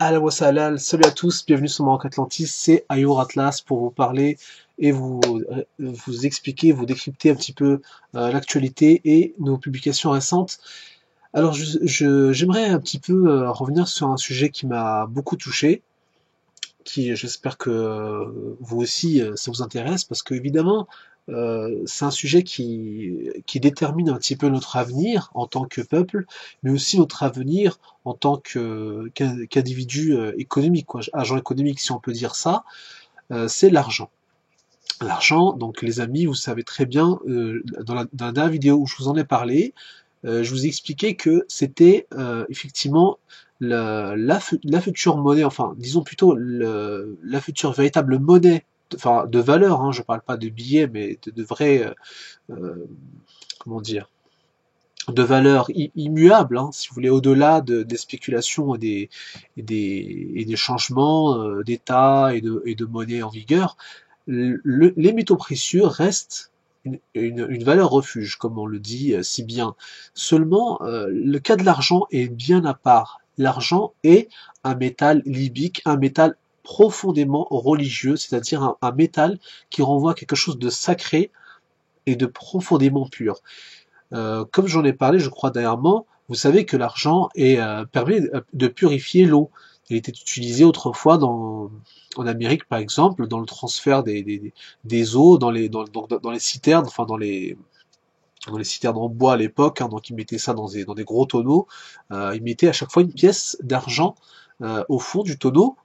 Ahlan wa sahlan, salut à tous, bienvenue sur Maroc Atlantis, c'est Ayour Atlas pour vous parler et vous expliquer, vous décrypter un petit peu l'actualité et nos publications récentes. Alors j'aimerais un petit peu revenir sur un sujet qui m'a beaucoup touché, qui j'espère que vous aussi ça vous intéresse, parce que évidemment c'est un sujet qui détermine un petit peu notre avenir en tant que peuple, mais aussi notre avenir en tant qu'individu économique, quoi, agent économique si on peut dire ça, c'est l'argent. L'argent, donc les amis, vous savez très bien, dans la dernière vidéo où je vous en ai parlé, je vous ai expliqué que c'était effectivement la future monnaie, enfin disons plutôt la future véritable monnaie, enfin de valeur, hein, je parle pas de billets, mais de vrais, comment dire, de valeur immuable, hein, si vous voulez, au-delà des spéculations et des changements d'état et de monnaie en vigueur. Les métaux précieux restent une valeur refuge, comme on le dit si bien. Seulement, le cas de l'argent est bien à part. L'argent est un métal libique, un métal profondément religieux, c'est-à-dire un métal qui renvoie à quelque chose de sacré et de profondément pur. Comme j'en ai parlé, je crois dernièrement, vous savez que l'argent permet de purifier l'eau. Il était utilisé autrefois en Amérique, par exemple, dans le transfert des eaux dans les citernes, enfin dans les citernes en bois à l'époque, hein, donc ils mettaient ça dans des gros tonneaux. Ils mettaient à chaque fois une pièce d'argent au fond du tonneau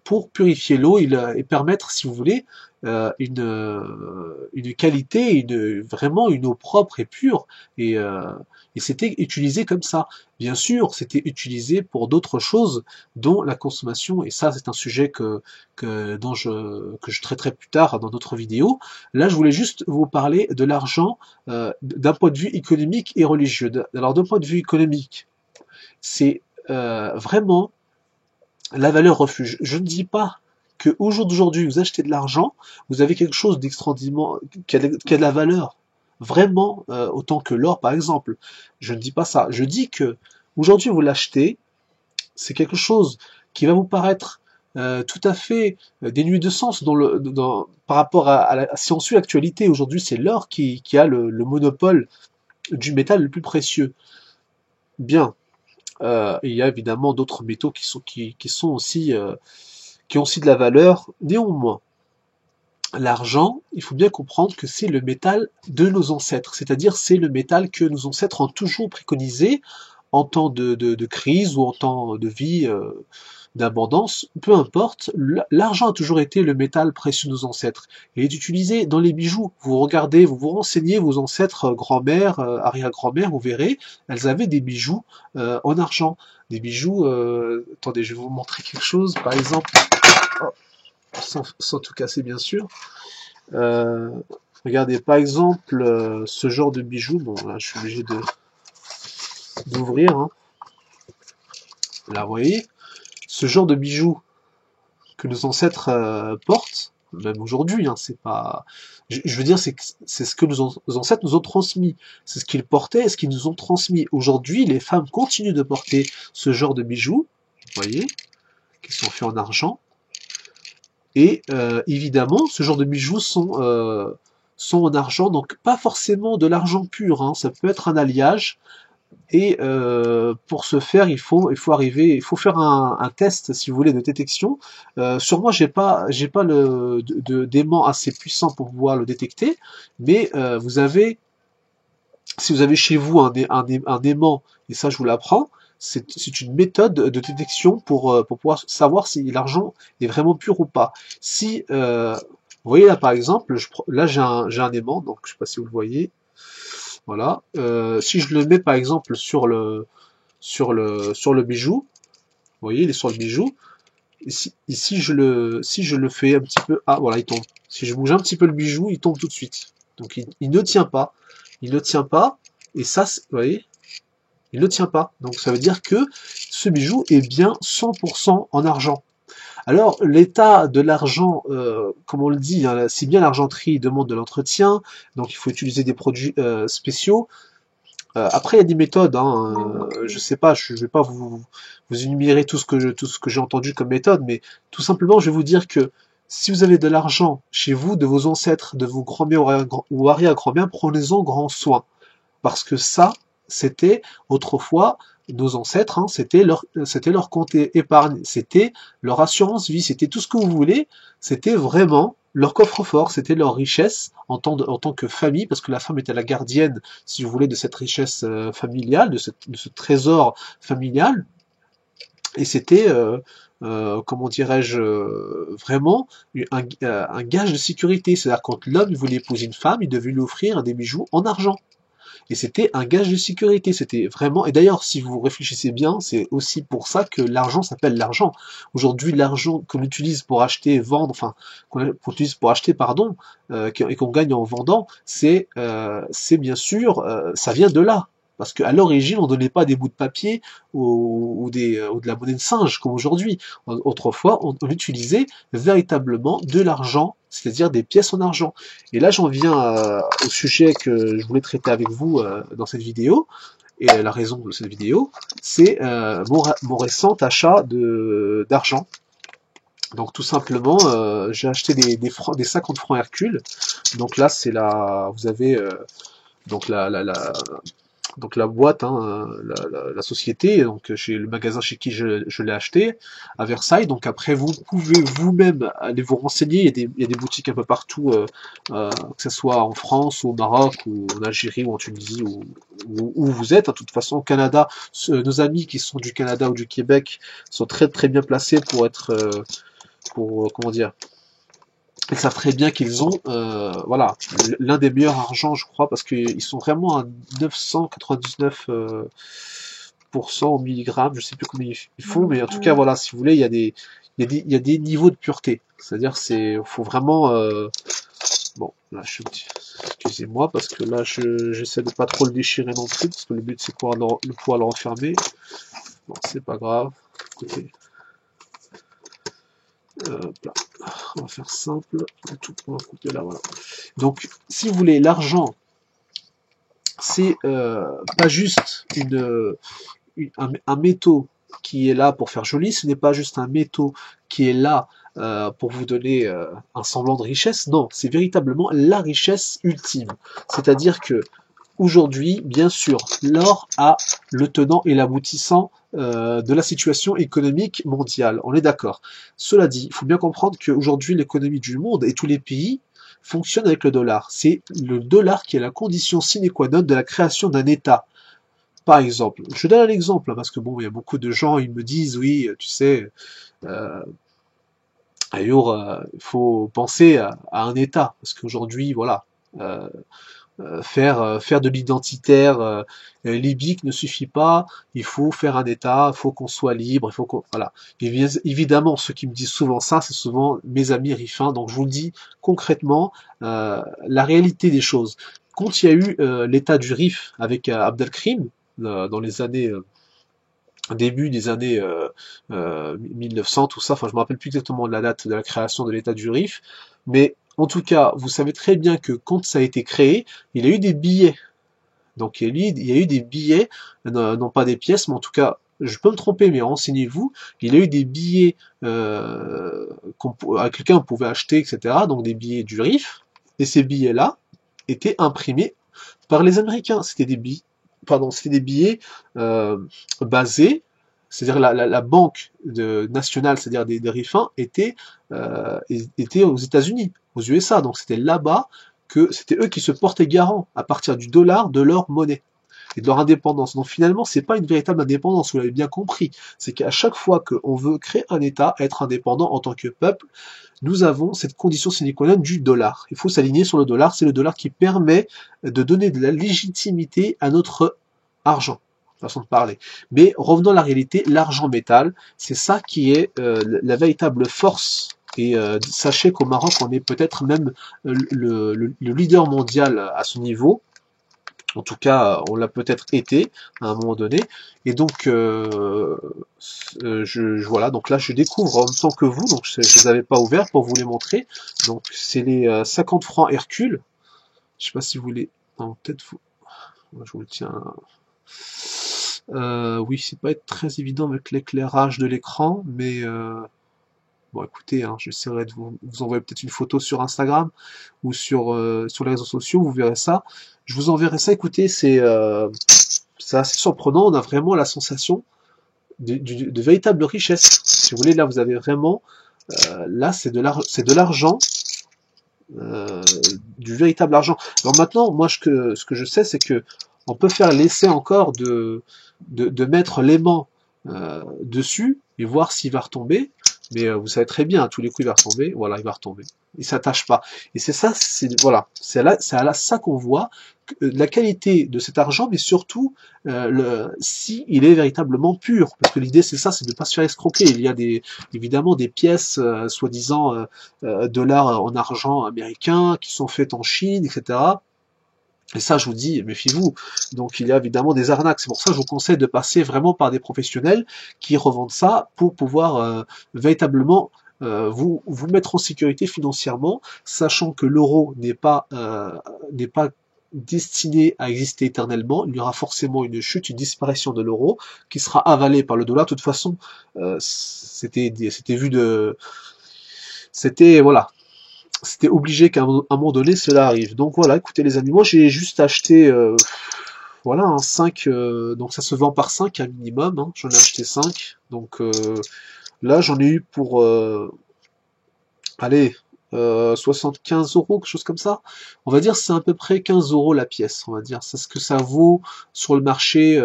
pour purifier l'eau et permettre, si vous voulez, une qualité, vraiment une eau propre et pure. Et c'était utilisé comme ça. Bien sûr, c'était utilisé pour d'autres choses, dont la consommation. Et ça, c'est un sujet que je traiterai plus tard dans d'autres vidéos. Là, je voulais juste vous parler de l'argent d'un point de vue économique et religieux. Alors, d'un point de vue économique, c'est vraiment la valeur refuge. Je ne dis pas que au jour d'aujourd'hui, vous achetez de l'argent, vous avez quelque chose d'extraordinairement qui a de la valeur, vraiment autant que l'or par exemple. Je ne dis pas ça. Je dis que aujourd'hui vous l'achetez, c'est quelque chose qui va vous paraître tout à fait dénué de sens par rapport si on suit l'actualité. Aujourd'hui, c'est l'or qui a le monopole du métal le plus précieux. Bien. Il y a évidemment d'autres métaux qui ont aussi de la valeur. Néanmoins, l'argent, il faut bien comprendre que c'est le métal de nos ancêtres, c'est-à-dire c'est le métal que nos ancêtres ont toujours préconisé en temps de crise ou en temps de vie d'abondance, peu importe, l'argent a toujours été le métal précieux de nos ancêtres. Il est utilisé dans les bijoux. Vous regardez, vous vous renseignez, vos ancêtres, grand-mère, arrière-grand-mère, vous verrez, elles avaient des bijoux en argent. Des bijoux, attendez, je vais vous montrer quelque chose, par exemple, oh, sans tout casser bien sûr. Euh, Regardez, par exemple, ce genre de bijoux, bon là je suis obligé d'ouvrir, hein. Là vous voyez, ce genre de bijoux que nos ancêtres portent, même aujourd'hui, hein, c'est pas, je veux dire, c'est ce que nos ancêtres nous ont transmis, c'est ce qu'ils portaient et ce qu'ils nous ont transmis. Aujourd'hui, les femmes continuent de porter ce genre de bijoux, vous voyez, qui sont faits en argent, et évidemment, ce genre de bijoux sont en argent, donc pas forcément de l'argent pur, hein, ça peut être un alliage. Et pour ce faire, il faut faire un test, si vous voulez, de détection. Sur moi, j'ai pas d'aimant assez puissant pour pouvoir le détecter, mais si vous avez chez vous un aimant, et ça je vous l'apprends, c'est une méthode de détection pour pouvoir savoir si l'argent est vraiment pur ou pas. Si vous voyez là par exemple, là j'ai un aimant, donc je sais pas si vous le voyez. Voilà. Si je le mets par exemple sur le bijou, vous voyez, il est sur le bijou. Et si je le fais un petit peu, ah voilà, il tombe. Si je bouge un petit peu le bijou, il tombe tout de suite. Donc il ne tient pas. Il ne tient pas. Et ça, vous voyez, il ne tient pas. Donc ça veut dire que ce bijou est bien 100% en argent. Alors, l'état de l'argent, comme on le dit, hein, si bien l'argenterie demande de l'entretien, donc il faut utiliser des produits spéciaux. Après, il y a des méthodes, hein, je sais pas, je vais pas vous énumérer tout ce que j'ai entendu comme méthode, mais tout simplement, je vais vous dire que si vous avez de l'argent chez vous, de vos ancêtres, de vos grands-mères ou arrière-grands-mères, prenez-en grand soin. Parce que ça, c'était autrefois nos ancêtres, hein, c'était leur compte épargne, c'était leur assurance vie, c'était tout ce que vous voulez, c'était vraiment leur coffre-fort, c'était leur richesse en tant que famille, parce que la femme était la gardienne, si vous voulez, de cette richesse familiale, de ce trésor familial, et c'était, comment dirais-je, vraiment un gage de sécurité. C'est-à-dire quand l'homme voulait épouser une femme, il devait lui offrir des bijoux en argent. Et c'était un gage de sécurité, c'était vraiment... Et d'ailleurs, si vous réfléchissez bien, c'est aussi pour ça que l'argent s'appelle l'argent. Aujourd'hui, l'argent qu'on utilise pour acheter, vendre, enfin, qu'on utilise pour acheter, pardon, et qu'on gagne en vendant, c'est bien sûr, ça vient de là. Parce qu'à l'origine, on ne donnait pas des bouts de papier ou de la monnaie de singe comme aujourd'hui. Autrefois, on utilisait véritablement de l'argent, c'est-à-dire des pièces en argent. Et là, j'en viens au sujet que je voulais traiter avec vous dans cette vidéo. Et la raison de cette vidéo, c'est mon récent achat d'argent. Donc tout simplement, j'ai acheté des 50 francs Hercule. Donc là, c'est vous avez donc donc la boîte, hein, la société, donc chez le magasin chez qui je l'ai acheté, à Versailles. Donc après, vous pouvez vous-même aller vous renseigner. Il y a des boutiques un peu partout, que ce soit en France, ou au Maroc, ou en Algérie, ou en Tunisie, où vous êtes. De toute façon, au Canada, nos amis qui sont du Canada ou du Québec sont très très bien placés pour être, comment dire, ils savent très bien qu'ils ont voilà, l'un des meilleurs argents, je crois, parce qu'ils sont vraiment à 999 au milligrammes, je sais plus combien ils font, mais en tout cas, voilà, si vous voulez, il y a des niveaux de pureté. C'est-à-dire, faut vraiment, bon, là, excusez-moi, parce que là, j'essaie de pas trop le déchirer non plus, parce que le but, c'est de pouvoir le refermer. Bon, c'est pas grave. Écoutez. Là. On va faire simple, on va couper là, voilà. Donc, si vous voulez, l'argent, c'est pas juste un métaux qui est là pour faire joli, ce n'est pas juste un métaux qui est là pour vous donner un semblant de richesse, non, c'est véritablement la richesse ultime. C'est-à-dire que aujourd'hui, bien sûr, l'or a le tenant et l'aboutissant de la situation économique mondiale. On est d'accord. Cela dit, il faut bien comprendre qu'aujourd'hui, l'économie du monde et tous les pays fonctionnent avec le dollar. C'est le dollar qui est la condition sine qua non de la création d'un État. Par exemple, je donne un exemple, parce que bon, il y a beaucoup de gens, ils me disent, oui, tu sais, euh, Ayour, il faut penser à un État, parce qu'aujourd'hui, voilà, euh, faire de l'identitaire libique ne suffit pas, il faut faire un État, il faut qu'on soit libre, il faut qu'on... Voilà. Et bien, évidemment, ceux qui me disent souvent ça, c'est souvent mes amis rifains, donc je vous le dis concrètement, la réalité des choses. Quand il y a eu l'État du Rif avec Abdelkrim, dans les années... début des années 1900, tout ça, enfin je me rappelle plus exactement de la date de la création de l'État du Rif, mais en tout cas, vous savez très bien que quand ça a été créé, il y a eu des billets. Donc il y a eu des billets, non pas des pièces, mais en tout cas, je peux me tromper, mais renseignez-vous, il y a eu des billets avec lesquels on pouvait acheter, etc. Donc des billets du RIF, et ces billets-là étaient imprimés par les Américains. C'était des billets basés, c'est-à-dire la banque nationale, c'est-à-dire des Rifins, était aux États-Unis, aux USA. Donc c'était là-bas que c'était eux qui se portaient garant à partir du dollar de leur monnaie et de leur indépendance. Donc finalement, c'est pas une véritable indépendance, vous l'avez bien compris. C'est qu'à chaque fois qu'on veut créer un État, être indépendant en tant que peuple, nous avons cette condition sine qua non du dollar. Il faut s'aligner sur le dollar, c'est le dollar qui permet de donner de la légitimité à notre argent, façon de parler. Mais revenons à la réalité, l'argent métal, c'est ça qui est la véritable force. Et sachez qu'au Maroc, on est peut-être même le leader mondial à ce niveau. En tout cas, on l'a peut-être été à un moment donné. Et donc, voilà. Donc là, je découvre en même temps que vous. Donc, je les avais pas ouverts pour vous les montrer. Donc, c'est les 50 francs Hercule. Je sais pas si vous voulez. Non, peut-être vous. Je vous le tiens. Oui, c'est pas être très évident avec l'éclairage de l'écran, mais bon, écoutez, hein, j'essaierai de vous envoyer peut-être une photo sur Instagram ou sur les réseaux sociaux, vous verrez ça. Je vous enverrai ça. Écoutez, c'est assez surprenant. On a vraiment la sensation de véritable richesse. Si vous voulez, là, vous avez vraiment, là, c'est de l'argent, euh, du véritable argent. Alors maintenant, moi, ce que je sais, c'est que on peut faire l'essai encore de mettre l'aimant dessus et voir s'il va retomber. Mais vous savez très bien, à tous les coups, il va retomber. Voilà, il va retomber. Il s'attache pas. Et c'est ça, voilà, c'est à là ça qu'on voit la qualité de cet argent, mais surtout si il est véritablement pur. Parce que l'idée, c'est ça, c'est de ne pas se faire escroquer. Il y a évidemment des pièces, soi-disant dollars en argent américain, qui sont faites en Chine, etc. Et ça, je vous dis, méfiez-vous. Donc, il y a évidemment des arnaques. C'est pour ça que je vous conseille de passer vraiment par des professionnels qui revendent ça pour pouvoir véritablement vous mettre en sécurité financièrement, sachant que l'euro n'est pas destiné à exister éternellement. Il y aura forcément une chute, une disparition de l'euro qui sera avalée par le dollar. De toute façon, c'était vu de, c'était voilà, c'était obligé qu'à un moment donné cela arrive. Donc voilà, écoutez les amis, moi j'ai juste acheté voilà un 5, donc ça se vend par 5 un minimum, hein. J'en ai acheté 5. Donc là j'en ai eu pour allez 75 euros, quelque chose comme ça. On va dire c'est à peu près 15 euros la pièce, on va dire. C'est ce que ça vaut sur le marché.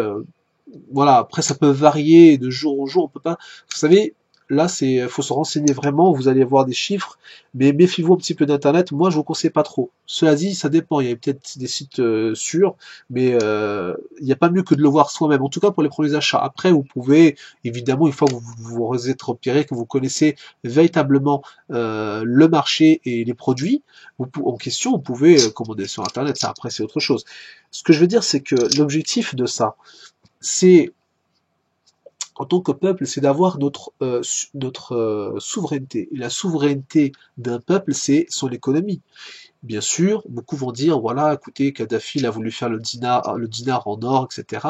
Voilà, après ça peut varier de jour en jour, on peut pas. Vous savez, là faut se renseigner vraiment, vous allez voir des chiffres, mais méfiez-vous un petit peu d'internet, moi je vous conseille pas trop. Cela dit, ça dépend, il y a peut-être des sites sûrs, mais il n'y a pas mieux que de le voir soi-même, en tout cas pour les premiers achats. Après, vous pouvez, évidemment, une fois que vous êtes repéré, que vous connaissez véritablement le marché et les produits en question, vous pouvez commander sur internet, ça après c'est autre chose. Ce que je veux dire, c'est que l'objectif de ça, c'est en tant que peuple, c'est d'avoir notre souveraineté. Et la souveraineté d'un peuple, c'est son économie. Bien sûr, beaucoup vont dire, voilà, écoutez, Kadhafi il a voulu faire le dinar en or, etc.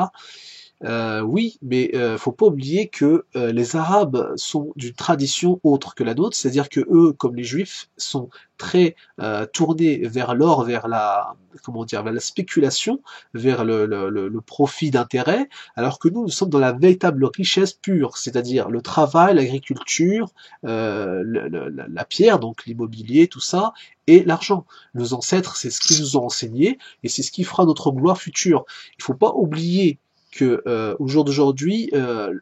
Oui, mais faut pas oublier que les Arabes sont d'une tradition autre que la nôtre, c'est-à-dire que eux, comme les Juifs, sont très tournés vers l'or, vers la comment dire, vers la spéculation, vers le profit d'intérêt, alors que nous sommes dans la véritable richesse pure, c'est-à-dire le travail, l'agriculture, la pierre, donc l'immobilier, tout ça, et l'argent. Nos ancêtres, c'est ce qu'ils nous ont enseigné, et c'est ce qui fera notre gloire future. Il faut pas oublier que au jour d'aujourd'hui,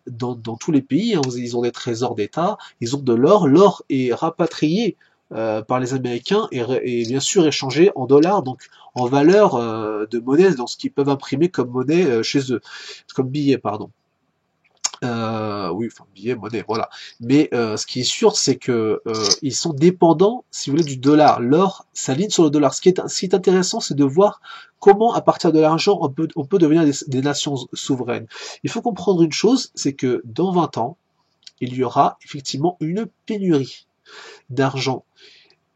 dans tous les pays, hein, ils ont des trésors d'État, ils ont de l'or. L'or est rapatrié par les Américains et bien sûr échangé en dollars, donc en valeur de monnaie, dans ce qu'ils peuvent imprimer comme monnaie chez eux, comme billet, pardon. Oui, enfin billet, monnaie, voilà. Mais ce qui est sûr, c'est que ils sont dépendants, si vous voulez, du dollar. L'or s'aligne sur le dollar. Ce qui est intéressant, c'est de voir comment, à partir de l'argent, on peut devenir des nations souveraines. Il faut comprendre une chose, c'est que dans 20 ans, il y aura effectivement une pénurie d'argent.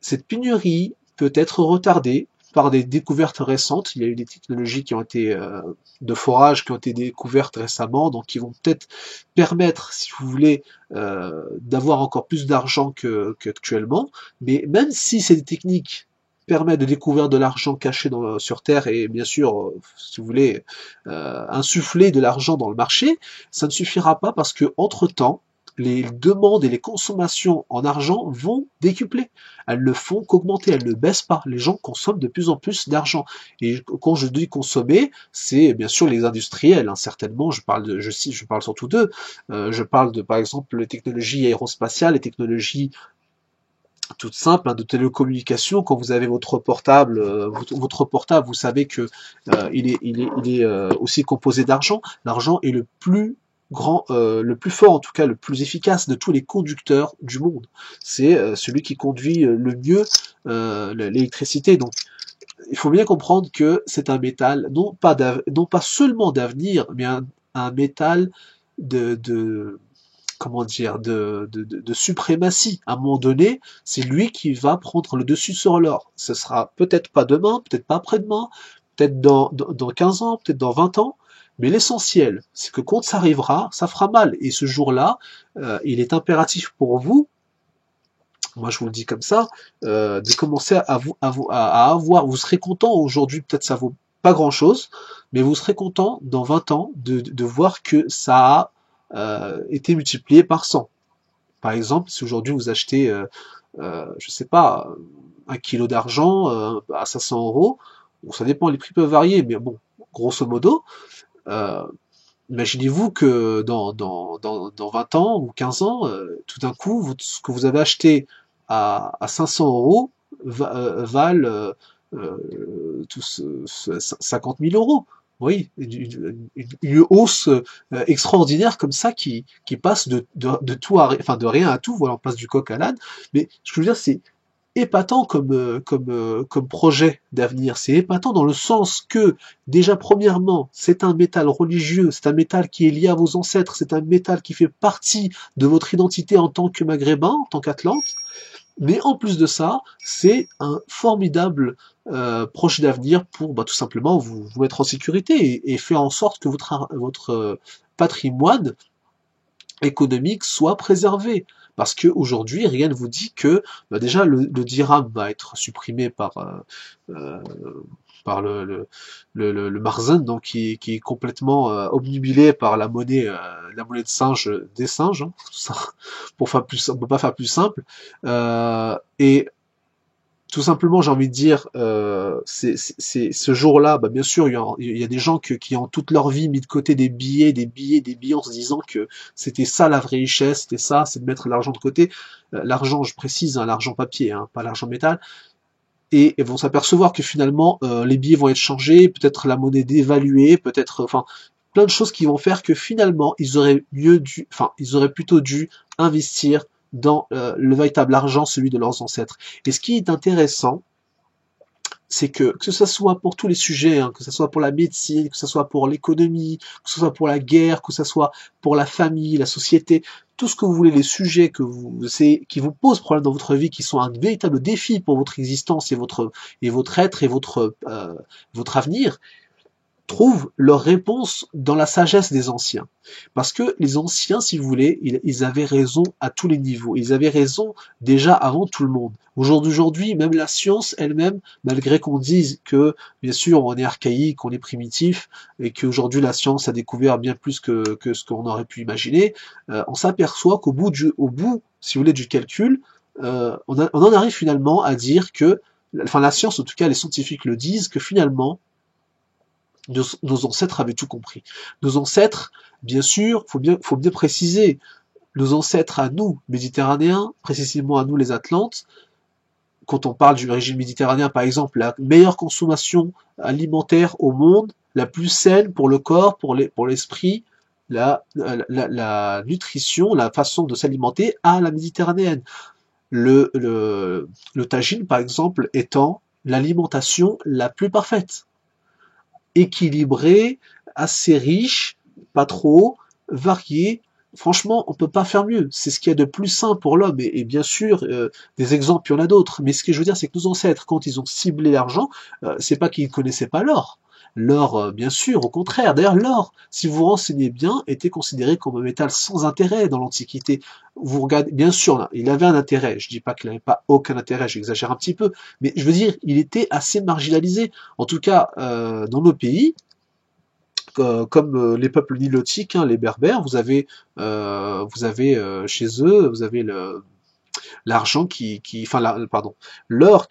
Cette pénurie peut être retardée par des découvertes récentes. Il y a eu des technologies qui ont été de forage qui ont été découvertes récemment, donc qui vont peut-être permettre, si vous voulez, d'avoir encore plus d'argent qu'actuellement. Mais même si ces techniques permettent de découvrir de l'argent caché sur Terre et bien sûr, si vous voulez, insuffler de l'argent dans le marché, ça ne suffira pas parce que entre-temps, les demandes et les consommations en argent vont décupler. Elles ne font qu'augmenter, elles ne baissent pas. Les gens consomment de plus en plus d'argent. Et quand je dis consommer, c'est bien sûr les industriels, hein, certainement. Je parle surtout d'eux. Je parle de, par exemple, les technologies aérospatiales, les technologies toutes simples, hein, de télécommunication. Quand vous avez votre portable, vous savez que il est aussi composé d'argent. L'argent est le plus grand, le plus fort en tout cas, le plus efficace de tous les conducteurs du monde. C'est celui qui conduit le mieux l'électricité. Donc, il faut bien comprendre que c'est un métal non pas seulement d'avenir, mais un métal de comment dire, de suprématie. À un moment donné, c'est lui qui va prendre le dessus sur l'or. Ce sera peut-être pas demain, peut-être pas après-demain, peut-être dans 15 ans, peut-être dans 20 ans, mais l'essentiel, c'est que quand ça arrivera, ça fera mal. Et ce jour-là, il est impératif pour vous, moi je vous le dis comme ça, de commencer à avoir, vous serez content aujourd'hui, peut-être ça vaut pas grand-chose, mais vous serez content dans 20 ans de voir que ça a été multiplié par 100. Par exemple, si aujourd'hui vous achetez, je sais pas, 1 kilo d'argent à 500 euros, bon, ça dépend, les prix peuvent varier, mais bon, grosso modo, euh, imaginez-vous que dans 20 ans ou 15 ans, tout d'un coup, ce que vous avez acheté à 500 euros valent 50 000 euros. Oui, une hausse extraordinaire comme ça qui passe de tout à, enfin de rien à tout. Voilà, on passe du coq à l'âne. Mais ce que je veux dire, c'est épatant comme projet d'avenir. C'est épatant dans le sens que, déjà, premièrement, c'est un métal religieux, c'est un métal qui est lié à vos ancêtres, c'est un métal qui fait partie de votre identité en tant que maghrébin, en tant qu'Atlante. Mais en plus de ça, c'est un formidable projet d'avenir pour tout simplement vous mettre en sécurité et faire en sorte que votre patrimoine économique soit préservé. Parce que aujourd'hui, rien ne vous dit que déjà le dirham va être supprimé euh, par le marzen, donc qui est complètement obnubilé par la monnaie de singe des singes, hein, tout ça, pour faire plus, on peut pas faire plus simple. Et tout simplement, j'ai envie de dire, c'est ce jour-là, bien sûr, il y a des gens qui ont toute leur vie mis de côté des billets, des billets, des billets, en se disant que c'était ça la vraie richesse, c'était ça, c'est de mettre l'argent de côté. L'argent, je précise, hein, l'argent papier, hein, pas l'argent métal. Et vont s'apercevoir que finalement, les billets vont être changés, peut-être la monnaie dévaluée, peut-être, enfin, plein de choses qui vont faire que finalement, ils auraient plutôt dû investir dans le véritable argent, celui de leurs ancêtres. Et ce qui est intéressant, c'est que ce soit pour tous les sujets, hein, que ce soit pour la médecine, que ce soit pour l'économie, que ce soit pour la guerre, que ce soit pour la famille, la société, tout ce que vous voulez, les sujets qui vous posent problème dans votre vie, qui sont un véritable défi pour votre existence et votre être et votre avenir, trouvent leur réponse dans la sagesse des anciens. Parce que les anciens, si vous voulez, ils avaient raison à tous les niveaux. Ils avaient raison déjà avant tout le monde. Aujourd'hui, même la science elle-même, malgré qu'on dise que, bien sûr, on est archaïque, on est primitif, et qu'aujourd'hui la science a découvert bien plus que ce qu'on aurait pu imaginer, on s'aperçoit au bout, si vous voulez, du calcul, on en arrive finalement à dire que, enfin la science, en tout cas les scientifiques le disent, que finalement, nos ancêtres avaient tout compris. Nos ancêtres, bien sûr, faut bien préciser, nos ancêtres à nous, méditerranéens, précisément à nous les Atlantes, quand on parle du régime méditerranéen, par exemple, la meilleure consommation alimentaire au monde, la plus saine pour le corps, pour l'esprit, la nutrition, la façon de s'alimenter à la méditerranéenne. Le tagine, par exemple, étant l'alimentation la plus parfaite, équilibré, assez riche, pas trop, varié. Franchement, on peut pas faire mieux. C'est ce qu'il y a de plus sain pour l'homme. Et bien sûr, des exemples, il y en a d'autres. Mais ce que je veux dire, c'est que nos ancêtres, quand ils ont ciblé l'argent, c'est pas qu'ils connaissaient pas l'or. L'or, bien sûr, au contraire. D'ailleurs, l'or, si vous vous renseignez bien, était considéré comme un métal sans intérêt dans l'Antiquité. Vous regardez, bien sûr, là, il avait un intérêt. Je dis pas qu'il n'avait pas aucun intérêt, j'exagère un petit peu. Mais je veux dire, il était assez marginalisé. En tout cas, dans nos pays, comme les peuples nilotiques, hein, les Berbères, chez eux, vous avez l'argent enfin, pardon, l'or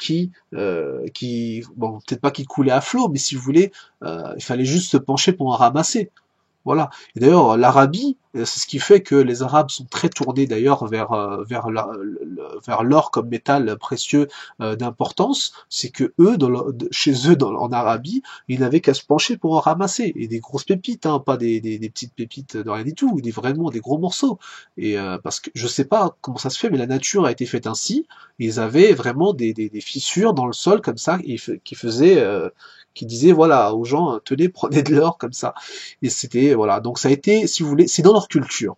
bon, peut-être pas qui coulait à flot, mais si vous voulez, il fallait juste se pencher pour en ramasser. Voilà. Et d'ailleurs, l'Arabie, c'est ce qui fait que les Arabes sont très tournés d'ailleurs vers l'or comme métal précieux d'importance. C'est que eux, chez eux, en Arabie, ils n'avaient qu'à se pencher pour en ramasser. Et des grosses pépites, hein, pas des petites pépites de rien du tout, vraiment des gros morceaux. Et parce que je sais pas comment ça se fait, mais la nature a été faite ainsi. Ils avaient vraiment des fissures dans le sol comme ça, qui disaient voilà aux gens, tenez, prenez de l'or comme ça. Et c'était, voilà, donc ça a été, si vous voulez, c'est dans leur culture.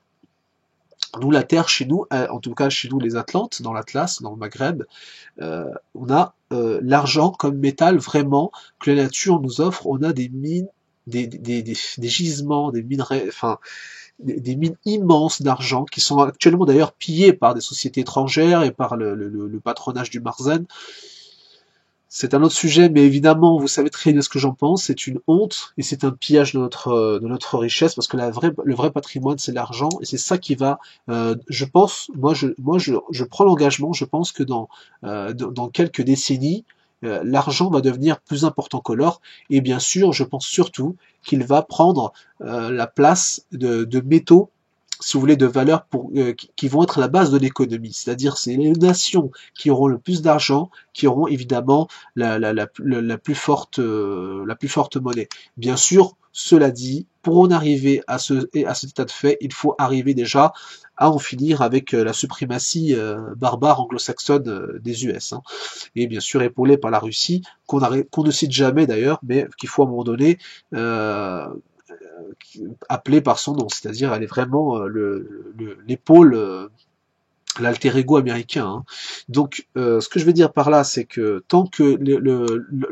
La terre chez nous, en tout cas chez nous les Atlantes, dans l'Atlas, dans le Maghreb, on a l'argent comme métal vraiment que la nature nous offre. On a des mines, des gisements, des minerais, enfin des mines immenses d'argent qui sont actuellement d'ailleurs pillées par des sociétés étrangères et par le patronage du Marzen. C'est un autre sujet, mais évidemment, vous savez très bien ce que j'en pense. C'est une honte et c'est un pillage de notre richesse parce que le vrai patrimoine, c'est l'argent et c'est ça qui va. Je pense, je prends l'engagement. Je pense que dans quelques décennies, l'argent va devenir plus important que l'or. Et bien sûr, je pense surtout qu'il va prendre la place de métaux, si vous voulez, de valeurs qui vont être la base de l'économie. C'est-à-dire, c'est les nations qui auront le plus d'argent, qui auront évidemment la plus forte monnaie. Bien sûr, cela dit, pour en arriver à cet état de fait, il faut arriver déjà à en finir avec la suprématie barbare anglo-saxonne des US. Hein. Et bien sûr épaulé par la Russie, qu'on ne cite jamais d'ailleurs, mais qu'il faut à un moment donné appelée par son nom, c'est-à-dire elle est vraiment l'épaule, l'alter ego américain. Hein. Donc, ce que je veux dire par là, c'est que tant que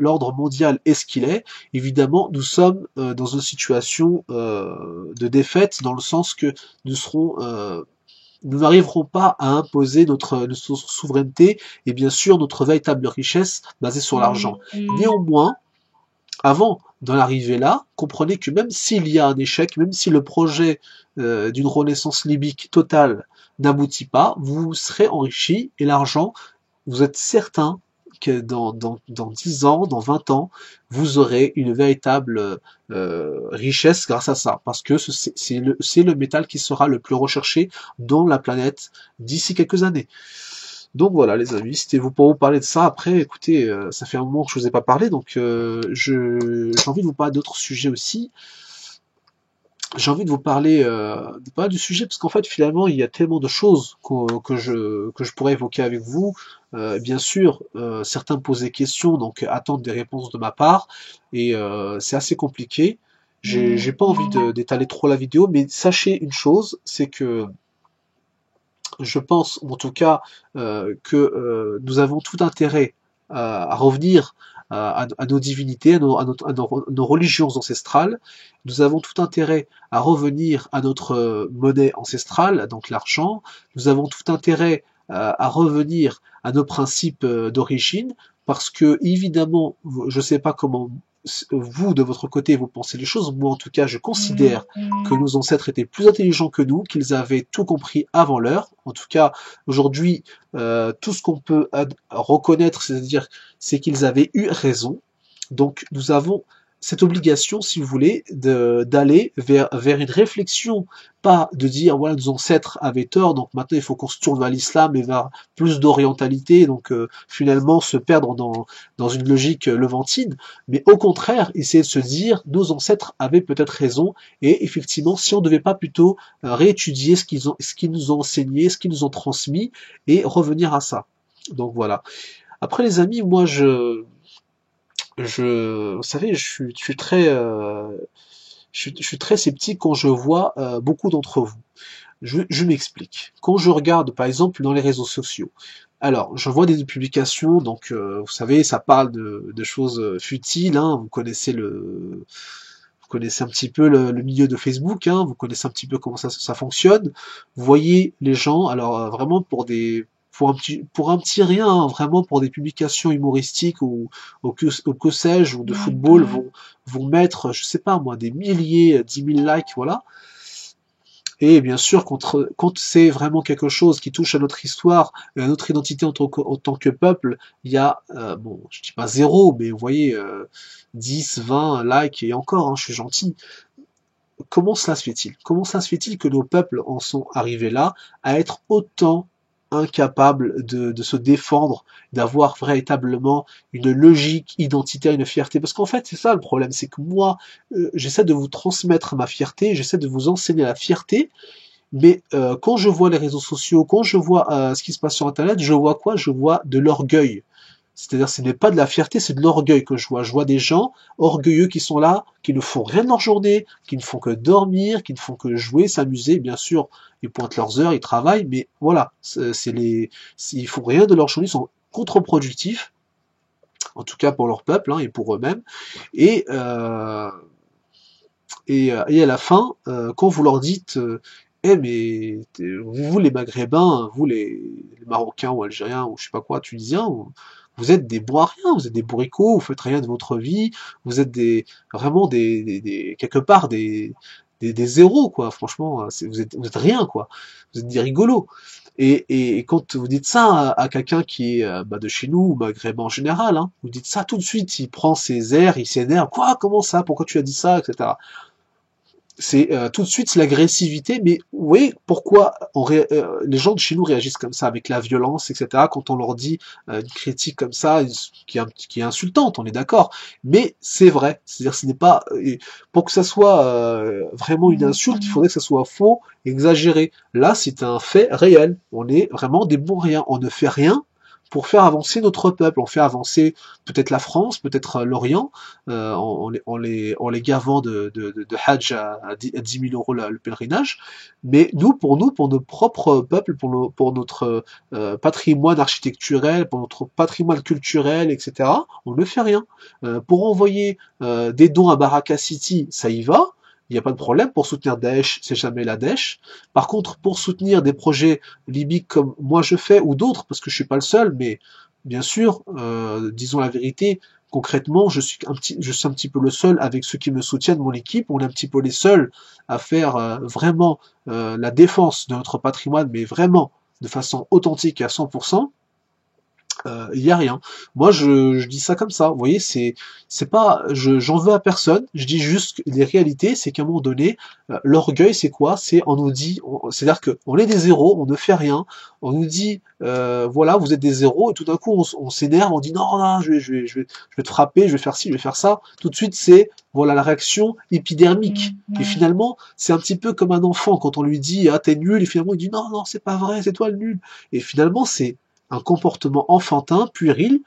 l'ordre mondial est ce qu'il est, évidemment, nous sommes dans une situation de défaite, dans le sens que nous n'arriverons pas à imposer notre souveraineté et bien sûr notre véritable richesse basée sur l'argent. Néanmoins, avant d'en arriver là, comprenez que même s'il y a un échec, même si le projet d'une renaissance libyque totale n'aboutit pas, vous serez enrichi et l'argent, vous êtes certain que dans 10 ans, dans 20 ans, vous aurez une véritable richesse grâce à ça, parce que c'est le métal qui sera le plus recherché dans la planète d'ici quelques années. Donc voilà les amis, c'était vous pour vous parler de ça. Après, écoutez, ça fait un moment que je vous ai pas parlé, donc j'ai envie de vous parler d'autres sujets aussi. J'ai envie de vous parler pas du sujet, parce qu'en fait finalement il y a tellement de choses que je pourrais évoquer avec vous. Bien sûr, certains me posent des questions, donc attendent des réponses de ma part, et c'est assez compliqué. J'ai pas envie d'étaler trop la vidéo, mais sachez une chose, c'est que je pense, en tout cas, que nous avons tout intérêt à revenir à nos divinités, à nos religions ancestrales. Nous avons tout intérêt à revenir à notre monnaie ancestrale, donc l'argent. Nous avons tout intérêt à revenir à nos principes d'origine, parce que évidemment, je ne sais pas comment vous, de votre côté, vous pensez les choses. Moi, en tout cas, je considère que nos ancêtres étaient plus intelligents que nous, qu'ils avaient tout compris avant l'heure. En tout cas, aujourd'hui, tout ce qu'on peut reconnaître, c'est qu'ils avaient eu raison. Donc, nous avons cette obligation, si vous voulez, d'aller vers une réflexion, pas de dire voilà nos ancêtres avaient tort, donc maintenant il faut qu'on se tourne vers l'islam et vers plus d'orientalité, donc finalement se perdre dans une logique levantine, mais au contraire essayer de se dire nos ancêtres avaient peut-être raison, et effectivement si on ne devait pas plutôt réétudier ce qu'ils nous ont enseigné, ce qu'ils nous ont transmis, et revenir à ça. Donc voilà. Après les amis, moi vous savez, je suis très sceptique quand je vois beaucoup d'entre vous. Je m'explique. Quand je regarde, par exemple, dans les réseaux sociaux, alors, je vois des publications, donc vous savez, ça parle de choses futiles, hein, vous connaissez un petit peu le milieu de Facebook, hein, vous connaissez un petit peu comment ça fonctionne. Vous voyez les gens, alors vraiment pour un petit rien, hein, vraiment pour des publications humoristiques ou que sais-je, ou de football, vont mettre, je sais pas moi, des milliers, 10 000 likes, voilà. Et bien sûr, quand c'est vraiment quelque chose qui touche à notre histoire et à notre identité en tant que peuple, il y a, bon, je dis pas zéro, mais vous voyez, 10, 20 likes, et encore, hein, je suis gentil. Comment cela se fait-il? Comment cela se fait-il que nos peuples en sont arrivés là, à être autant incapables de se défendre, d'avoir véritablement une logique identitaire, une fierté? Parce qu'en fait, c'est ça le problème, c'est que moi, j'essaie de vous transmettre ma fierté, j'essaie de vous enseigner la fierté, mais quand je vois les réseaux sociaux, quand je vois ce qui se passe sur Internet, je vois quoi? Je vois de l'orgueil. C'est-à-dire, ce n'est pas de la fierté, c'est de l'orgueil que je vois. Je vois des gens orgueilleux qui sont là, qui ne font rien de leur journée, qui ne font que dormir, qui ne font que jouer, s'amuser. Bien sûr, ils pointent leurs heures, ils travaillent, mais voilà, ils font rien de leur journée, ils sont contre-productifs. en tout cas pour leur peuple hein, et pour eux-mêmes. Et, et à la fin, quand vous leur dites eh mais vous les Maghrébins, vous les Marocains ou Algériens ou je sais pas quoi, Tunisiens, vous êtes des bons à rien, vous êtes des bourricots, vous faites rien de votre vie, vous êtes vraiment quelque part des zéros quoi. Franchement, vous êtes rien quoi. Vous êtes des rigolos. Et quand vous dites ça à quelqu'un qui est bah, de chez nous, ou maghrébin en général, hein, vous dites ça tout de suite, il prend ses airs, il s'énerve, quoi, comment ça, pourquoi tu as dit ça, etc. C'est tout de suite c'est l'agressivité, mais vous voyez pourquoi les gens de chez nous réagissent comme ça, avec la violence, etc. Quand on leur dit une critique comme ça, qui est insultante, on est d'accord, mais c'est vrai, c'est-à-dire ce n'est pas pour que ça soit vraiment une insulte, il faudrait que ça soit faux, exagéré. Là, c'est un fait réel. On est vraiment des bons riens, on ne fait rien pour faire avancer notre peuple. On fait avancer peut-être la France, peut-être l'Orient, en les gavant de Hajj à 10 000 euros le pèlerinage. Mais nous, pour nos propres peuples, pour notre patrimoine architecturel, pour notre patrimoine culturel, etc., on ne fait rien. Pour envoyer des dons à Baraka City, ça y va. Il n'y a pas de problème. Pour soutenir Daesh, c'est jamais la Daesh. Par contre, pour soutenir des projets libyques comme moi je fais, ou d'autres, parce que je suis pas le seul, mais bien sûr, disons la vérité, concrètement, je suis un petit peu le seul avec ceux qui me soutiennent, mon équipe, on est un petit peu les seuls à faire vraiment la défense de notre patrimoine, mais vraiment de façon authentique à 100%. Il y a rien. Moi, je dis ça comme ça. Vous voyez, c'est pas, j'en veux à personne. Je dis juste que les réalités, c'est qu'à un moment donné, l'orgueil, c'est quoi? C'est on nous dit, c'est-à-dire que on est des zéros, on ne fait rien. On nous dit, voilà, vous êtes des zéros, et tout d'un coup, on s'énerve, on dit non, non, je vais te frapper, je vais faire ci, je vais faire ça. Tout de suite, c'est voilà la réaction épidermique. Et finalement, c'est un petit peu comme un enfant quand on lui dit ah t'es nul, et finalement il dit non, non, c'est pas vrai, c'est toi le nul. Et finalement, c'est un comportement enfantin, puéril,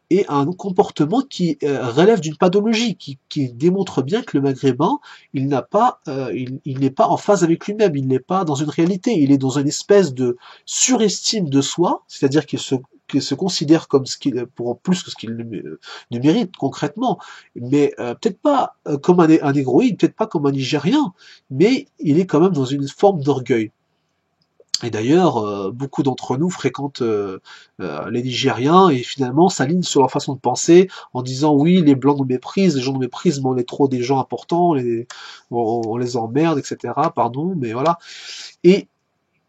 et un comportement qui relève d'une pathologie, qui démontre bien que le maghrébin, il n'a pas, il n'est pas en phase avec lui-même, il n'est pas dans une réalité, il est dans une espèce de surestime de soi, c'est-à-dire qu'il se considère comme ce qu'il pour plus que ce qu'il ne mérite concrètement, mais peut-être pas comme un négroïde, peut-être pas comme un Nigérien, mais il est quand même dans une forme d'orgueil. Et d'ailleurs, beaucoup d'entre nous fréquentent les Nigériens et finalement s'alignent sur leur façon de penser en disant oui, les Blancs nous méprisent, les gens nous méprisent, mais on est trop des gens importants, on les emmerde, etc. Pardon, mais voilà. Et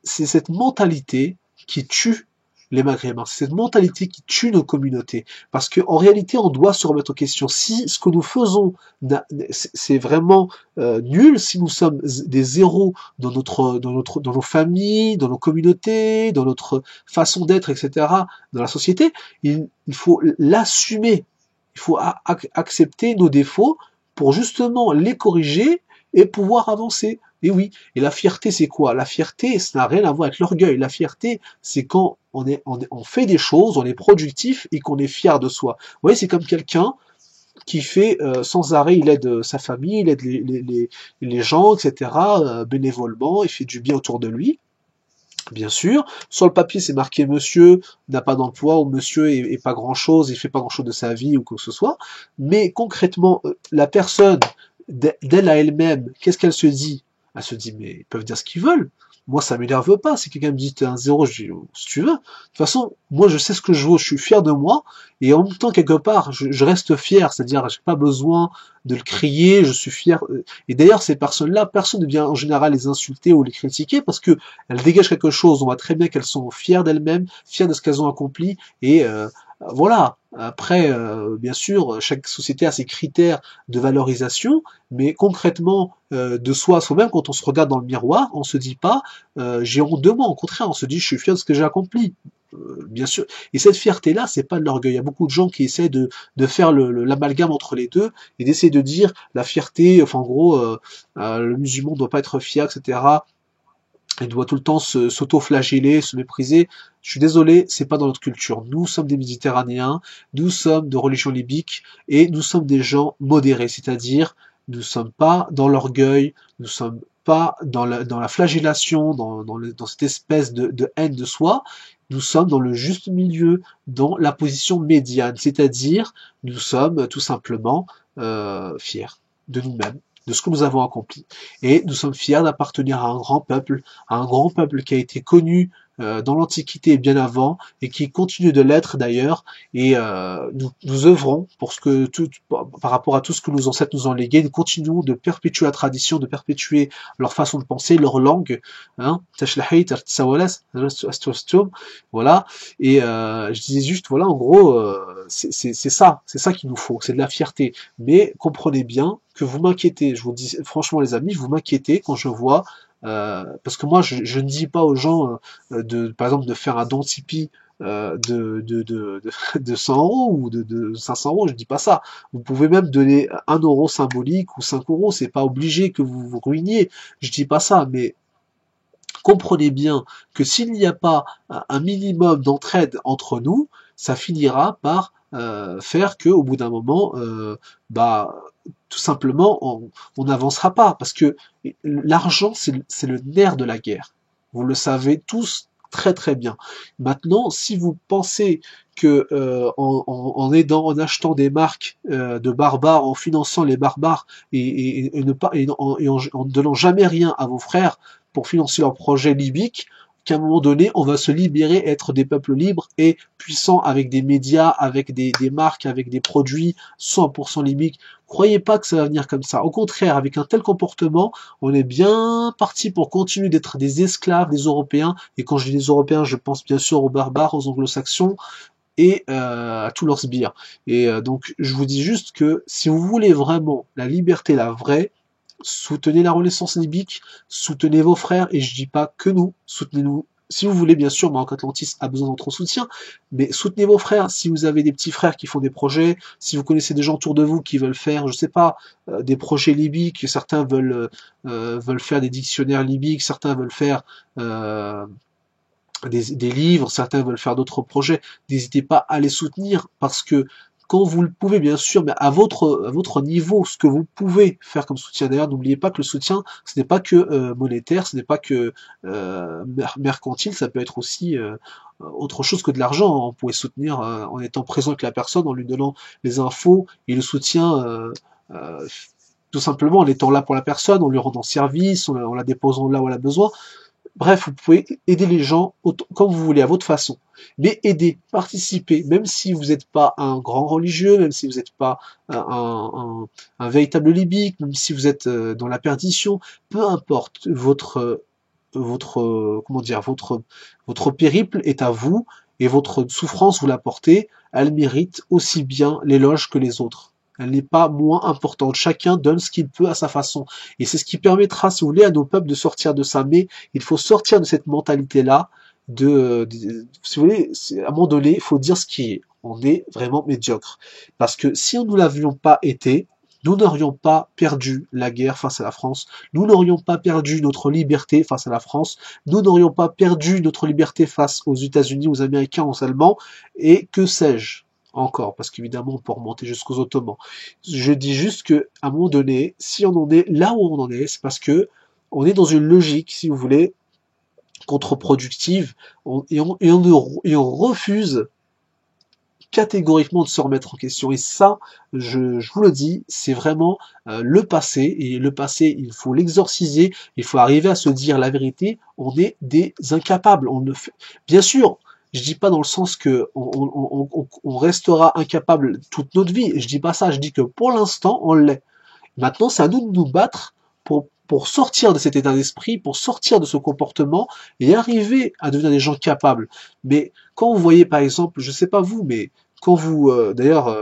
c'est cette mentalité qui tue les Maghrébins, c'est cette mentalité qui tue nos communautés. Parce qu'en réalité, on doit se remettre en question. Si ce que nous faisons, c'est vraiment nul, si nous sommes des zéros dans nos familles, dans nos communautés, dans notre façon d'être, etc., dans la société, il faut l'assumer. Il faut accepter nos défauts pour justement les corriger et pouvoir avancer. Et oui, et la fierté, c'est quoi? La fierté, ça n'a rien à voir avec l'orgueil. La fierté, c'est quand on fait des choses, on est productif et qu'on est fier de soi. Vous voyez, c'est comme quelqu'un qui fait sans arrêt, il aide sa famille, il aide les gens, etc., bénévolement, il fait du bien autour de lui. Bien sûr, sur le papier c'est marqué monsieur n'a pas d'emploi ou monsieur est pas grand chose, il fait pas grand chose de sa vie ou quoi que ce soit, mais concrètement la personne d'elle à elle-même, qu'est-ce qu'elle se dit? Elle se dit mais ils peuvent dire ce qu'ils veulent. Moi ça m'énerve pas, si quelqu'un me dit t'es un zéro, je dis si tu veux. De toute façon, moi je sais ce que je vaux, je suis fier de moi, et en même temps quelque part je reste fier, c'est-à-dire j'ai pas besoin de le crier, je suis fier. Et d'ailleurs ces personnes-là, personne ne vient en général les insulter ou les critiquer parce que elles dégagent quelque chose, on voit très bien qu'elles sont fières d'elles-mêmes, fières de ce qu'elles ont accompli, et voilà. Après, bien sûr, chaque société a ses critères de valorisation, mais concrètement, de soi à soi-même, quand on se regarde dans le miroir, on se dit pas j'ai honte de moi, au contraire, on se dit je suis fier de ce que j'ai accompli. Bien sûr. Et cette fierté-là, c'est pas de l'orgueil. Il y a beaucoup de gens qui essaient de faire l'amalgame entre les deux et d'essayer de dire la fierté, enfin en gros, le musulman ne doit pas être fier, etc. Il doit tout le temps s'auto-flageller, se mépriser. Je suis désolé, c'est pas dans notre culture. Nous sommes des Méditerranéens, nous sommes de religion libyque et nous sommes des gens modérés, c'est-à-dire nous sommes pas dans l'orgueil, nous sommes pas dans la flagellation, dans cette espèce de haine de soi, nous sommes dans le juste milieu, dans la position médiane, c'est-à-dire nous sommes tout simplement fiers de nous-mêmes, de ce que nous avons accompli. Et nous sommes fiers d'appartenir à un grand peuple qui a été connu dans l'Antiquité et bien avant, et qui continue de l'être d'ailleurs, et nous œuvrons pour ce que par rapport à tout ce que nos ancêtres nous ont légué, nous continuons de perpétuer la tradition, de perpétuer leur façon de penser, leur langue, hein, voilà, et je disais juste, voilà, en gros, c'est ça qu'il nous faut, c'est de la fierté, mais comprenez bien que vous m'inquiétez, je vous dis franchement les amis, vous m'inquiétez quand je vois parce que moi, je ne dis pas aux gens par exemple, de faire un don Tipeee de 100 euros ou de 500 euros, je dis pas ça. Vous pouvez même donner 1 euro symbolique ou 5 euros, c'est pas obligé que vous vous ruiniez, je dis pas ça, mais comprenez bien que s'il n'y a pas un minimum d'entraide entre nous, ça finira par faire que au bout d'un moment, bah tout simplement, on n'avancera pas, parce que l'argent, c'est le nerf de la guerre. Vous le savez tous très très bien. Maintenant, si vous pensez que en achetant des marques de barbares, en finançant les barbares et ne pas en donnant jamais rien à vos frères pour financer leur projet libique, qu'à un moment donné, on va se libérer, être des peuples libres et puissants avec des médias, avec des marques, avec des produits 100% libiques. Croyez pas que ça va venir comme ça. Au contraire, avec un tel comportement, on est bien parti pour continuer d'être des esclaves des Européens. Et quand je dis des Européens, je pense bien sûr aux barbares, aux anglo-saxons et à tous leurs sbires. Et donc, je vous dis juste que si vous voulez vraiment la liberté, la vraie, soutenez la Renaissance libique, soutenez vos frères, et je dis pas que nous, soutenez-nous. Si vous voulez, bien sûr, Maroc Atlantis a besoin de notre soutien, mais soutenez vos frères. Si vous avez des petits frères qui font des projets, si vous connaissez des gens autour de vous qui veulent faire, je sais pas, des projets libiques, certains veulent faire des dictionnaires libiques, certains veulent faire des livres, certains veulent faire d'autres projets, n'hésitez pas à les soutenir, parce que quand vous le pouvez, bien sûr, mais à votre niveau, ce que vous pouvez faire comme soutien. D'ailleurs, n'oubliez pas que le soutien, ce n'est pas que monétaire, ce n'est pas que mercantile, ça peut être aussi autre chose que de l'argent. On pouvait soutenir en étant présent avec la personne, en lui donnant les infos et le soutien euh, tout simplement en étant là pour la personne, en lui rendant service, en la déposant là où elle a besoin. Bref, vous pouvez aider les gens comme vous voulez, à votre façon. Mais aider, participer, même si vous n'êtes pas un grand religieux, même si vous n'êtes pas un véritable libique, même si vous êtes dans la perdition, peu importe, votre périple est à vous, et votre souffrance, vous la portez, elle mérite aussi bien l'éloge que les autres. Elle n'est pas moins importante. Chacun donne ce qu'il peut à sa façon. Et c'est ce qui permettra, si vous voulez, à nos peuples de sortir de ça. Mais il faut sortir de cette mentalité-là, si vous voulez, à un moment donné, il faut dire ce qui est. On est vraiment médiocre. Parce que si nous l'avions pas été, nous n'aurions pas perdu la guerre face à la France, nous n'aurions pas perdu notre liberté face à la France, nous n'aurions pas perdu notre liberté face aux États-Unis, aux Américains, aux Allemands, et que sais-je encore, parce qu'évidemment on peut remonter jusqu'aux Ottomans. Je dis juste que à un moment donné, si on en est là où on en est, c'est parce que on est dans une logique, si vous voulez, contre-productive, et on refuse catégoriquement de se remettre en question. Et ça, je vous le dis, c'est vraiment le passé. Et le passé, il faut l'exorciser. Il faut arriver à se dire la vérité. On est des incapables. On ne fait... Bien sûr, je dis pas dans le sens que on restera incapable toute notre vie. Je dis pas ça. Je dis que pour l'instant, on l'est. Maintenant, c'est à nous de nous battre pour sortir de cet état d'esprit, pour sortir de ce comportement et arriver à devenir des gens capables. Mais quand vous voyez, par exemple, je sais pas vous, mais quand vous, d'ailleurs,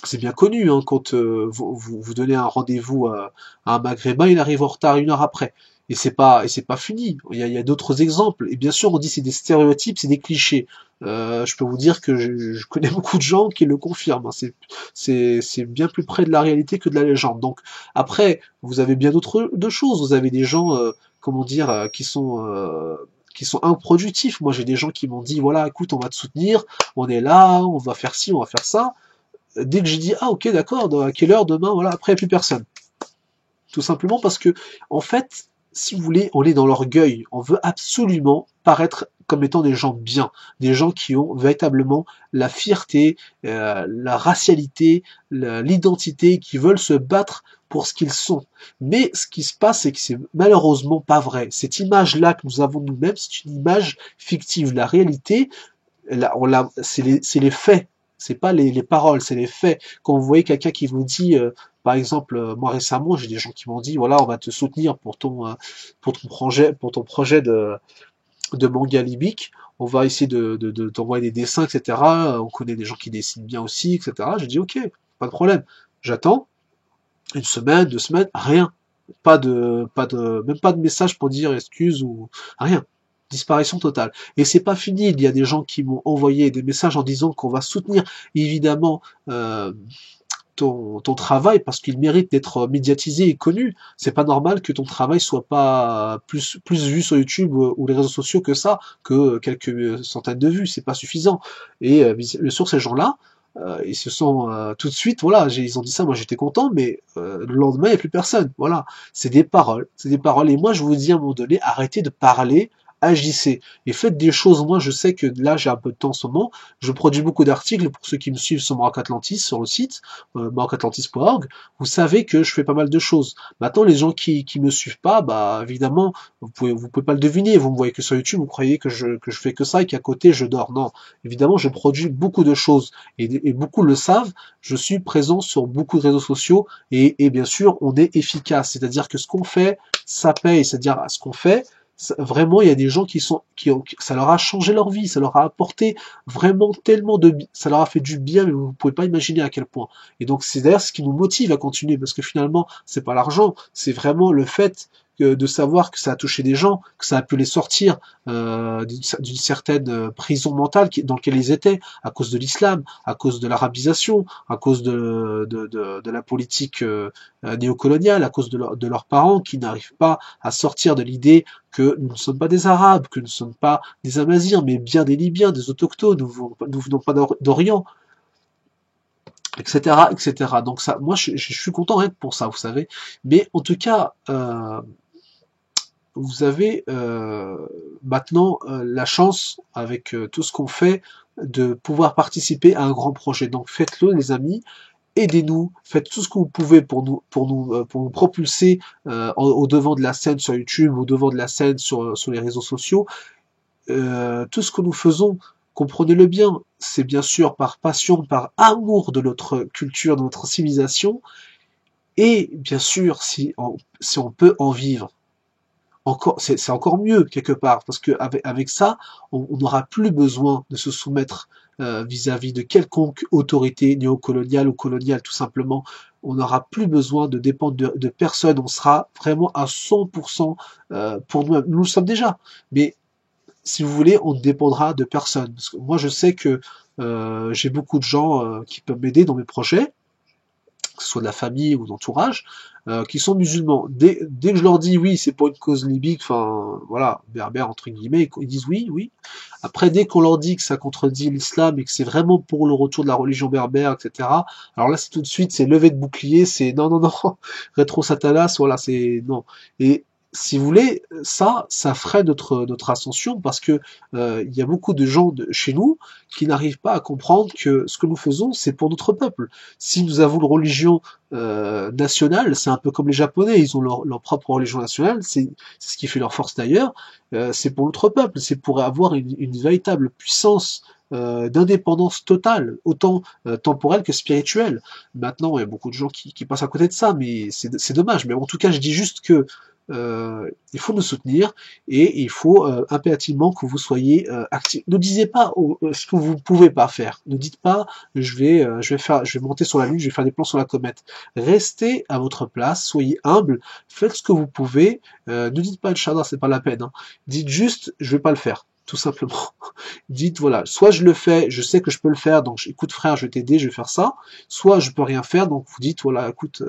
c'est bien connu, hein, quand vous donnez un rendez-vous à un maghrébin, il arrive en retard 1 heure après. Et c'est pas fini. Il y a d'autres exemples. Et bien sûr, on dit c'est des stéréotypes, c'est des clichés. Je peux vous dire que je connais beaucoup de gens qui le confirment, hein. C'est bien plus près de la réalité que de la légende. Donc après, vous avez bien d'autres choses. Vous avez des gens, comment dire, qui sont improductifs. Moi, j'ai des gens qui m'ont dit, voilà, écoute, on va te soutenir, on est là, on va faire ci, on va faire ça. Dès que j'ai dit, ah ok, d'accord, à quelle heure demain, voilà, après, il n'y a plus personne. Tout simplement parce que, en fait, si vous voulez, on est dans l'orgueil. On veut absolument paraître comme étant des gens bien, des gens qui ont véritablement la fierté, la racialité, l'identité, qui veulent se battre pour ce qu'ils sont. Mais ce qui se passe, c'est que c'est malheureusement pas vrai. Cette image-là que nous avons nous-mêmes, c'est une image fictive. La réalité, c'est les faits. C'est pas les paroles, c'est les faits. Quand vous voyez quelqu'un qui vous dit, par exemple, moi récemment, j'ai des gens qui m'ont dit, voilà, on va te soutenir pour ton projet de manga libique, on va essayer de t'envoyer des dessins, etc. On connaît des gens qui dessinent bien aussi, etc. J'ai dit, ok, pas de problème. J'attends une semaine, 2 semaines, rien. Même pas de message pour dire excuse ou rien. Disparition totale. Et c'est pas fini. Il y a des gens qui m'ont envoyé des messages en disant qu'on va soutenir évidemment ton travail parce qu'il mérite d'être médiatisé et connu. C'est pas normal que ton travail soit pas plus vu sur YouTube ou les réseaux sociaux que ça, que quelques centaines de vues. C'est pas suffisant. Et bien sûr, ces gens-là, ils se sont tout de suite, voilà, ils ont dit ça, moi j'étais content, mais le lendemain, il n'y a plus personne. Voilà, c'est des paroles, c'est des paroles. Et moi, je vous dis à un moment donné, arrêtez de parler, agissez et faites des choses. Moi, je sais que là, j'ai un peu de temps en ce moment. Je produis beaucoup d'articles pour ceux qui me suivent sur Maroc Atlantis, sur le site marocatlantis.org. Vous savez que je fais pas mal de choses. Maintenant, les gens qui me suivent pas, bah évidemment, vous pouvez pas le deviner. Vous me voyez que sur YouTube, vous croyez que je fais que ça et qu'à côté je dors. Non, évidemment, je produis beaucoup de choses et beaucoup le savent. Je suis présent sur beaucoup de réseaux sociaux et bien sûr, on est efficace. C'est-à-dire que ce qu'on fait, ça paye. C'est-à-dire ce qu'on fait. Vraiment, il y a des gens ça leur a changé leur vie, ça leur a apporté vraiment tellement ça leur a fait du bien, mais vous pouvez pas imaginer à quel point. Et donc, c'est d'ailleurs ce qui nous motive à continuer, parce que finalement, c'est pas l'argent, c'est vraiment le fait de savoir que ça a touché des gens, que ça a pu les sortir d'une certaine prison mentale dans laquelle ils étaient, à cause de l'islam, à cause de l'arabisation, à cause de la politique néocoloniale, à cause de leurs parents qui n'arrivent pas à sortir de l'idée que nous ne sommes pas des Arabes, que nous ne sommes pas des Amazirs, mais bien des Libyens, des autochtones, nous venons pas d'Orient, etc., etc. Donc ça, moi, je suis content rien que pour ça, vous savez. Mais en tout cas, vous avez maintenant la chance, avec tout ce qu'on fait, de pouvoir participer à un grand projet. Donc faites-le, les amis. Aidez-nous, faites tout ce que vous pouvez pour nous propulser au devant de la scène sur YouTube, au devant de la scène sur les réseaux sociaux. Tout ce que nous faisons, comprenez-le bien, c'est bien sûr par passion, par amour de notre culture, de notre civilisation, et bien sûr si on peut en vivre. C'est encore mieux quelque part, parce que avec ça, on n'aura plus besoin de se soumettre vis-à-vis de quelconque autorité néocoloniale ou coloniale, tout simplement. On n'aura plus besoin de dépendre de personne, on sera vraiment à 100% pour nous-mêmes. Nous le sommes déjà, mais si vous voulez, on ne dépendra de personne. Parce que moi, je sais que j'ai beaucoup de gens qui peuvent m'aider dans mes projets, que ce soit de la famille ou d'entourage, qui sont musulmans. Dès que je leur dis oui, c'est pour une cause libique, enfin voilà, berbère entre guillemets, ils disent oui, oui. Après, dès qu'on leur dit que ça contredit l'islam et que c'est vraiment pour le retour de la religion berbère, etc. Alors là, c'est tout de suite, c'est levé de bouclier, c'est non, non, non, rétro satanas, voilà, c'est non. Et si vous voulez, ça ferait notre ascension parce que il y a beaucoup de gens chez nous qui n'arrivent pas à comprendre que ce que nous faisons, c'est pour notre peuple. Si nous avons une religion nationale, c'est un peu comme les Japonais, ils ont leur propre religion nationale, c'est ce qui fait leur force d'ailleurs, c'est pour notre peuple, c'est pour avoir une véritable puissance d'indépendance totale, autant temporelle que spirituelle. Maintenant, il y a beaucoup de gens qui passent à côté de ça, mais c'est dommage. Mais en tout cas, je dis juste que il faut nous soutenir et il faut impérativement que vous soyez actifs. Ne disez pas ce que vous ne pouvez pas faire. Ne dites pas je vais monter sur la lune, je vais faire des plans sur la comète. Restez à votre place, soyez humble, faites ce que vous pouvez. Ne dites pas Inch'Allah, c'est pas la peine. Hein. Dites juste je vais pas le faire. Tout simplement. Dites voilà, soit je le fais, je sais que je peux le faire, donc écoute frère, je vais t'aider, je vais faire ça. Soit je peux rien faire, donc vous dites voilà, écoute,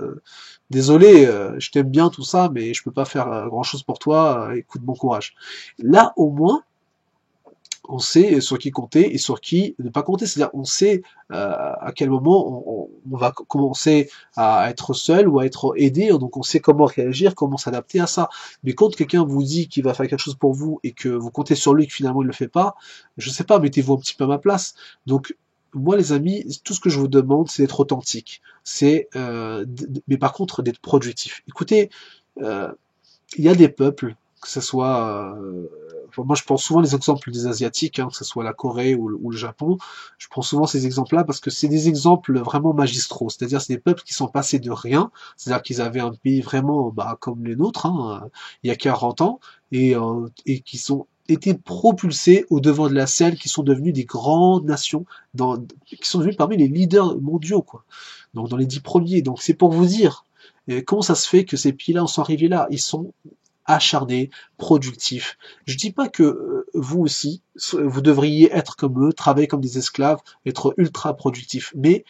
désolé, je t'aime bien tout ça, mais je peux pas faire grand chose pour toi, écoute, bon courage. Là au moins, On sait sur qui compter et sur qui ne pas compter. C'est-à-dire, on sait à quel moment on va commencer à être seul ou à être aidé. Donc, on sait comment réagir, comment s'adapter à ça. Mais quand quelqu'un vous dit qu'il va faire quelque chose pour vous et que vous comptez sur lui et que finalement il le fait pas, je sais pas, mettez-vous un petit peu à ma place. Donc, moi, les amis, tout ce que je vous demande, c'est d'être authentique. Mais par contre, d'être productif. Écoutez, euh, il y a des peuples, que ce soit, enfin, moi je prends souvent les exemples des Asiatiques, hein, que ce soit la Corée ou le Japon, je prends souvent ces exemples-là parce que c'est des exemples vraiment magistraux, c'est-à-dire c'est des peuples qui sont passés de rien, c'est-à-dire qu'ils avaient un pays vraiment comme les nôtres, hein, il y a 40 ans, et qui sont été propulsés au devant de la scène, qui sont devenus des grandes nations, qui sont devenus parmi les leaders mondiaux, quoi. Donc dans les 10 premiers. Donc c'est pour vous dire comment ça se fait que ces pays-là en sont arrivés là. Ils sont acharnés, productifs. Je dis pas que vous aussi, vous devriez être comme eux, travailler comme des esclaves, être ultra productifs. Mais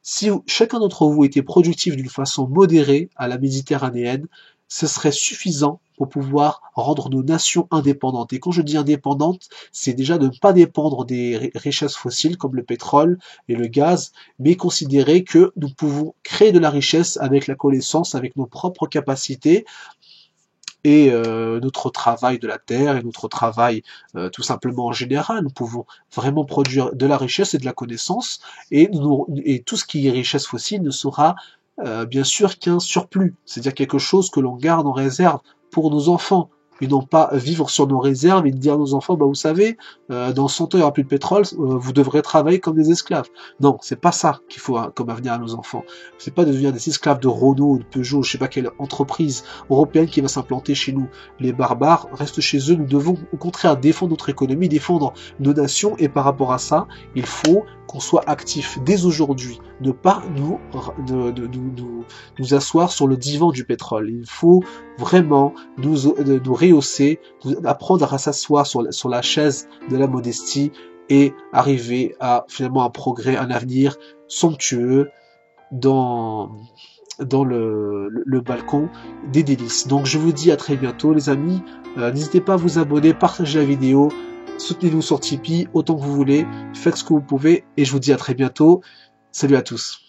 si chacun d'entre vous était productif d'une façon modérée à la méditerranéenne, ce serait suffisant pour pouvoir rendre nos nations indépendantes. Et quand je dis indépendantes, c'est déjà de ne pas dépendre des richesses fossiles comme le pétrole et le gaz, mais considérer que nous pouvons créer de la richesse avec la connaissance, avec nos propres capacités, et notre travail de la terre et notre travail tout simplement en général. Nous pouvons vraiment produire de la richesse et de la connaissance, et tout ce qui est richesse fossile ne sera bien sûr qu'un surplus, c'est-à-dire quelque chose que l'on garde en réserve pour nos enfants, et non pas vivre sur nos réserves et dire à nos enfants, bah vous savez, dans 100 ans il n'y aura plus de pétrole, vous devrez travailler comme des esclaves. Non, c'est pas ça qu'il faut comme avenir à nos enfants. C'est pas de devenir des esclaves de Renault, de Peugeot, je sais pas quelle entreprise européenne qui va s'implanter chez nous. Les barbares restent chez eux, nous devons au contraire défendre notre économie, défendre nos nations, et par rapport à ça, il faut qu'on soit actif dès aujourd'hui, ne pas nous asseoir sur le divan du pétrole. Il faut vraiment nous rehausser, apprendre à s'asseoir sur la chaise de la modestie et arriver à finalement un progrès, un avenir somptueux dans le balcon des délices. Donc je vous dis à très bientôt les amis, n'hésitez pas à vous abonner, partager la vidéo, soutenez-nous sur Tipeee autant que vous voulez, faites ce que vous pouvez et je vous dis à très bientôt. Salut à tous.